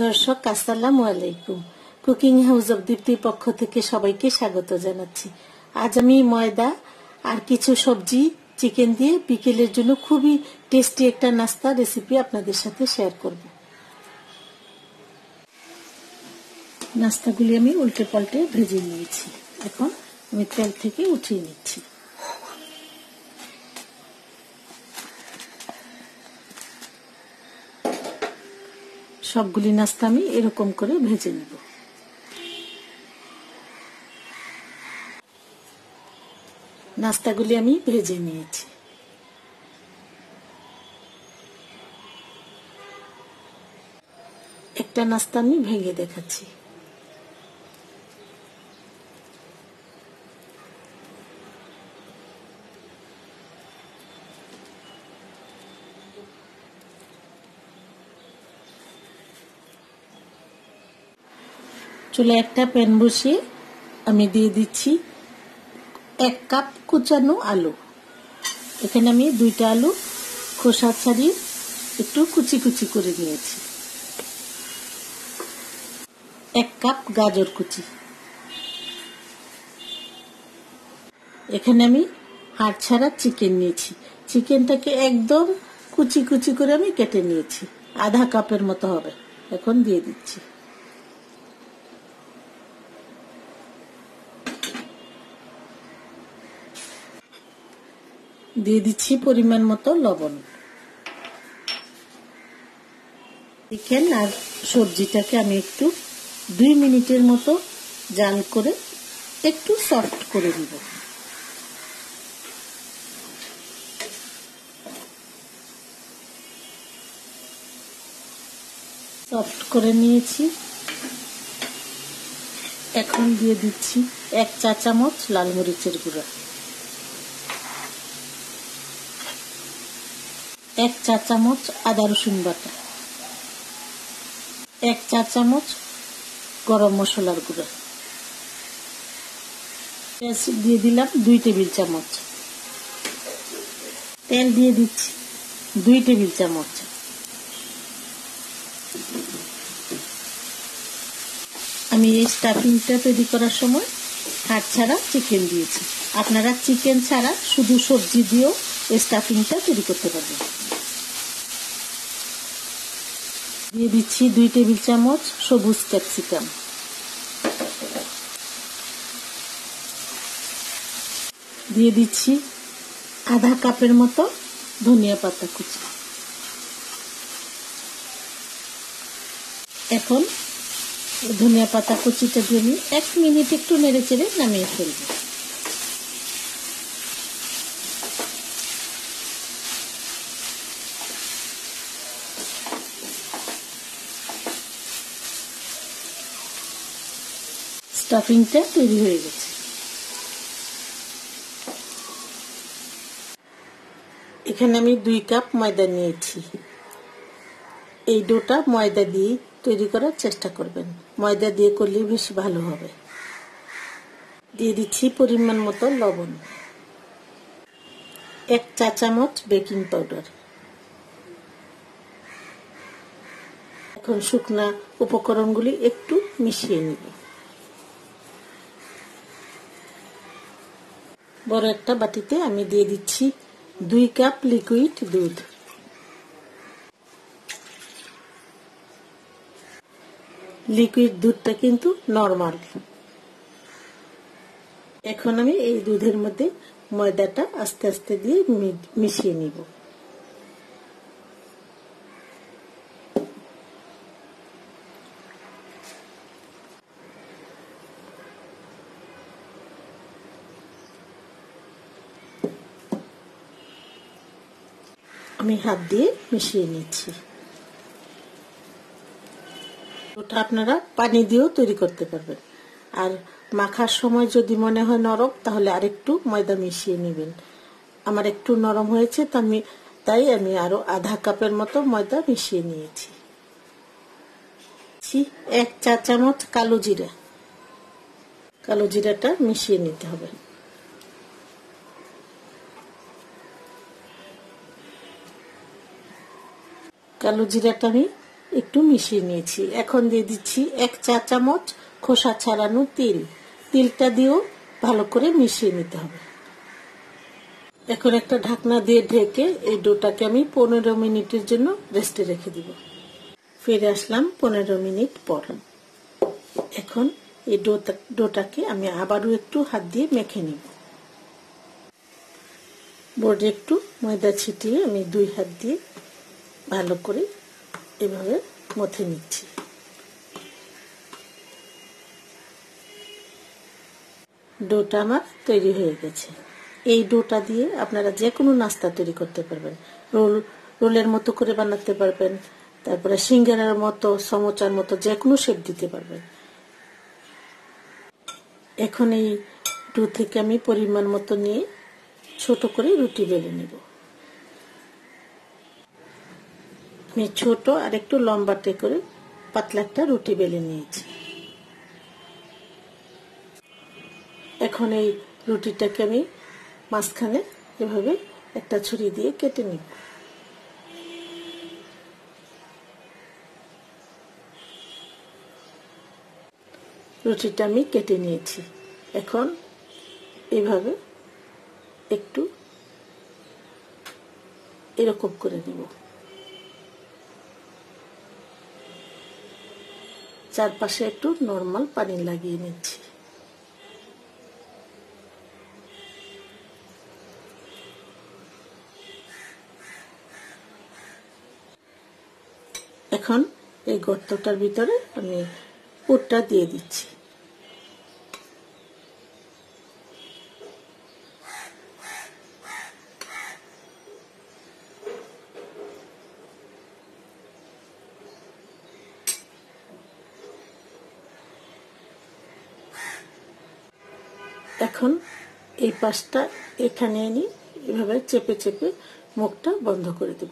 দর্শক আসসালামু আলাইকুম। কুকিং হাউস অব দীপ্তির পক্ষ থেকে সবাইকে স্বাগত জানাচ্ছি। আজ আমি ময়দা আর কিছু সবজি চিকেন দিয়ে বিকেলের জন্য খুবই টেস্টি একটা নাস্তা রেসিপি আপনাদের সাথে শেয়ার করব। নাস্তাগুলি আমি উল্টে পাল্টে ভেজে নিয়েছি। এখন আমি তেল থেকে উঠিয়ে নিচ্ছি। সবগুলি নাস্তা আমি এরকম করে ভেজে নেব। নাস্তাগুলি আমি ভেজে নিয়েছি। একটা নাস্তা আমি ভেঙে দেখাচ্ছি। চুলায় একটা প্যান বসিয়ে আমি দিয়ে দিচ্ছি 1 কাপ কুচানো আলু। এখানে আমি 2টা আলু খোসা ছাড়িয়ে একটু কুচি কুচি করে নিয়েছি। 1 কাপ গাজর কুচি। এখানে আমি হাড় ছাড়া চিকেন নিয়েছি। চিকেনটাকে একদম কুচি কুচি করে আমি কেটে নিয়েছি। আধা কাপের মতো হবে। এখন দিয়ে দিচ্ছি। দিয়ে দিচ্ছি পরিমাণ মতো লবণ। চিকেন আর সবজিটাকে আমি একটু 2 মিনিটের মতো জাল করে একটু সফট করে দিব। সফট করে নিয়েছি। এখন দিয়ে দিচ্ছি 1 চা চামচ লাল মরিচের গুঁড়া, 1 চা চামচ আদা রসুন বাটা, 1 চা চামচ গরম মশলার গুঁড়া, দিয়ে দিলাম 2 টেবিল চামচ, তেল দিয়ে দিচ্ছি 2 টেবিল চামচ। আমি এই স্টাফিংটা তৈরি করার সময় হাড় ছাড়া চিকেন দিয়েছি। আপনারা চিকেন ছাড়া শুধু সবজি দিয়েও এই স্টাফিংটা তৈরি করতে পারবেন। দিয়ে দিচ্ছি 2 টেবিল চামচ সবুজ ক্যাপসিকাম, দিয়ে দিচ্ছি আধা কাপের মতো ধনিয়া পাতা কুচি। এখন ধনিয়া পাতা কুচিটা দিয়ে আমি 1 মিনিট একটু নেড়ে চেড়ে নামিয়ে ফেলব। স্টাফিংটা তৈরি হয়ে গেছে। এখানে আমি 2 কাপ ময়দা নিয়েছি। এই ডোটা ময়দা দিয়ে তৈরি করার চেষ্টা করবেন। ময়দা দিয়ে করলে বেশি ভালো হবে। দিয়ে দিচ্ছি পরিমাণ মতো লবণ, 1 চা চামচ বেকিং পাউডার। এখন শুকনা উপকরণগুলি একটু মিশিয়ে নিব। বড় একটা বাটিতে আমি দিয়ে দিচ্ছি 2 কাপ লিকুইড দুধ। লিকুইড দুধটা কিন্তু নরমাল। এখন আমি এই দুধের মধ্যে ময়দাটা আস্তে আস্তে দিয়ে মিশিয়ে নিব। আমি হাত দিয়ে মিশিয়ে নিচ্ছি। ওটা আপনারা পানি দিয়েও তৈরি করতে পারবেন। আর মাখার সময় যদি মনে হয় নরম, তাহলে আরেকটু ময়দা মিশিয়ে নেবেন। আমার একটু নরম হয়েছে, তাই আমি আরো আধা কাপের মতো ময়দা মিশিয়ে নিয়েছি। 1 চা চামচ কালো জিরা। কালো জিরাটা মিশিয়ে নিতে হবে। কালো জিরাটা আমি একটু মিশিয়ে নিয়েছি। এখন দিয়ে দিচ্ছি 1 চা চামচ খোসা ছাড়ানো তিল। তিলটা দিয়েও ভালো করে মিশিয়ে নিতে হবে। এখন একটা ঢাকনা দিয়ে ঢেকে এই ডোটাকে আমি 15 মিনিটের জন্য রেস্টে রেখে দিব। ফিরে আসলাম 15 মিনিট পর। এখন এই ডোটাকে আমি আবারও একটু হাত দিয়ে মেখে নিব। বোর্ডে একটু ময়দা ছিটিয়ে আমি 2 হাত দিয়ে ভালো করে এভাবে মথে নিচ্ছি। ডোটা আমার তৈরি হয়ে গেছে। এই ডোটা দিয়ে আপনারা যে কোনো নাস্তা তৈরি করতে পারবেন। রোলের মতো করে বানাতে পারবেন, তারপরে সিঙ্গারার মতো, সমোচার মতো যে কোনো শেপ দিতে পারবেন। এখন এই ডো থেকে আমি পরিমাণ মতো নিয়ে ছোট করে রুটি বেলে নেব। আমি ছোট আর একটু লম্বাটে করে পাতলা একটা রুটি বেলে নিয়েছি। এখন এই রুটিটাকে আমি মাঝখানে এভাবে একটা ছুরি দিয়ে কেটে নিব। রুটিটা আমি কেটে নিয়েছি। এখন এইভাবে একটু এরকম করে নিব। চারপাশে একটু নরমাল পানি লাগিয়ে নিচ্ছি। এখন এই গর্তটার ভিতরে আমি পুরটা দিয়ে দিচ্ছি। এখন এই পাশটা এখানে এনে এভাবে চেপে চেপে মুখটা বন্ধ করে দেব।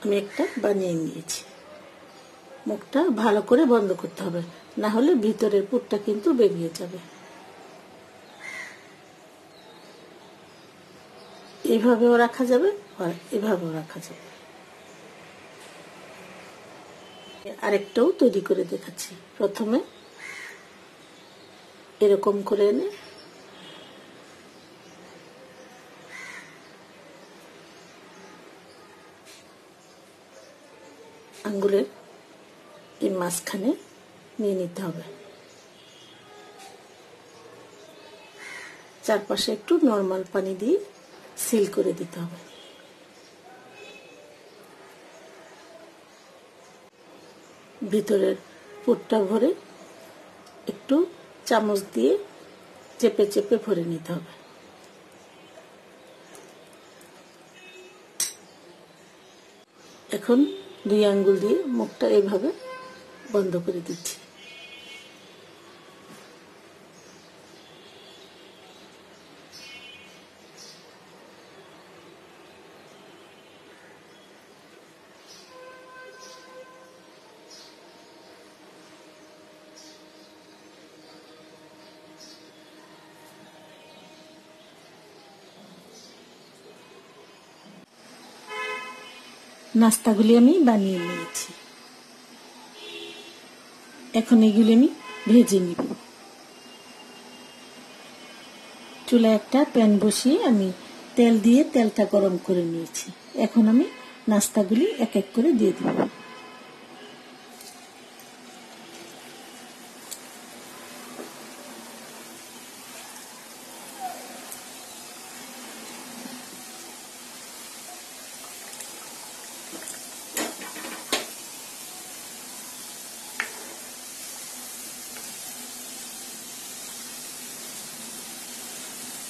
আমি একটা বানিয়ে নিয়েছি। মুখটা ভালো করে বন্ধ করতে হবে, না হলে ভিতরের পুরটা কিন্তু বেরিয়ে যাবে। এইভাবেও রাখা যাবে আর এভাবেও রাখা যাবে। আরেকটাও তৈরি করে দেখাচ্ছি। প্রথমে এরকম করে এনে আঙ্গুলের এই মাঝখানে নিয়ে নিতে হবে। চারপাশে একটু নরমাল পানি দিয়ে সিল করে দিতে হবে। ভিতরের পুরটা ভরে একটু চামচ দিয়ে চেপে চেপে ভরে নিতে হবে। এখন 2 আঙ্গুল দিয়ে মুখটা এইভাবে বন্ধ করে দিচ্ছি। নাস্তাগুলি আমি বানিয়ে নিয়েছি। এখন এগুলি আমি ভেজে নিব। চুলায় একটা প্যান বসিয়ে আমি তেল দিয়ে তেলটা গরম করে নিয়েছি। এখন আমি নাস্তাগুলি এক এক করে দিয়ে দিব।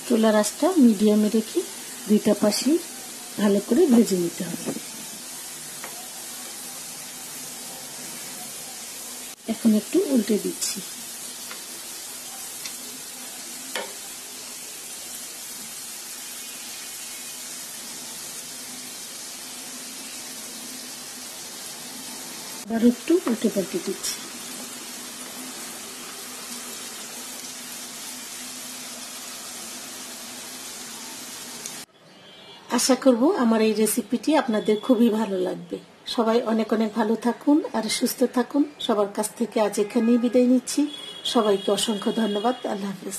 চুলার আঁচটা মিডিয়ামে রেখে 2টা পাশই ভালো করে ভেজে নিতে হবে। এখন একটু উল্টে দিচ্ছি। আবার একটু উল্টে পাল্টে দিচ্ছি। আশা করব আমার এই রেসিপিটি আপনাদের খুবই ভালো লাগবে। সবাই অনেক অনেক ভালো থাকুন আর সুস্থ থাকুন। সবার কাছ থেকে আজ এখানেই বিদায় নিচ্ছি। সবাইকে অসংখ্য ধন্যবাদ। আল্লাহ হাফেজ।